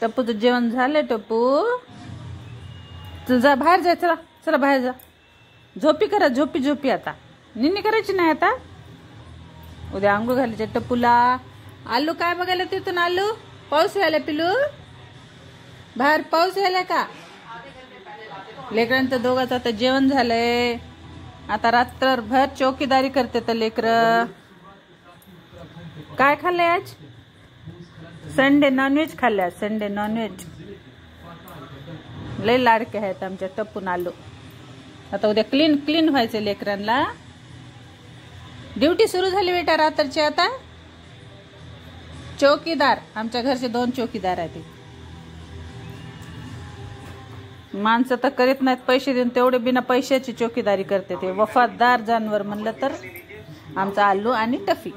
टप्पूचं जेवण झालं. टप्पू तुझा बाहेर जाय. चला चला बाहेर जा. झोपी करा. झोपी आता निन्नी करायची नाही. आता उद्या आंघोळ घालायचे टप्पूला. आलू काय बघायला तिथून? आलू पाऊस यायला. पिलू बाहेर पाऊस यायला का? लेकरांचं दोघांचं आता जेवण झालंय. आता रात्रभर चौकीदारी करते तर लेकर. काय खाल्लंय आज? संडे नॉनव्हेज खाल्लंय. Sunday nonveg. लय लाडके आहेत आमच्या टप्पून. आलू आता उद्या क्लीन व्हायचे लेकरांना. ड्युटी सुरू झाली बेटा रात्रची. आता चौकीदार आमच्या घरचे 2 चौकीदार आहेत. माणसं तर करीत नाहीत पैसे देऊन. तेवढे बिना पैशाची चौकीदारी करते ते. वफादार जानवर म्हणलं तर आमचा आलू आणि टफी.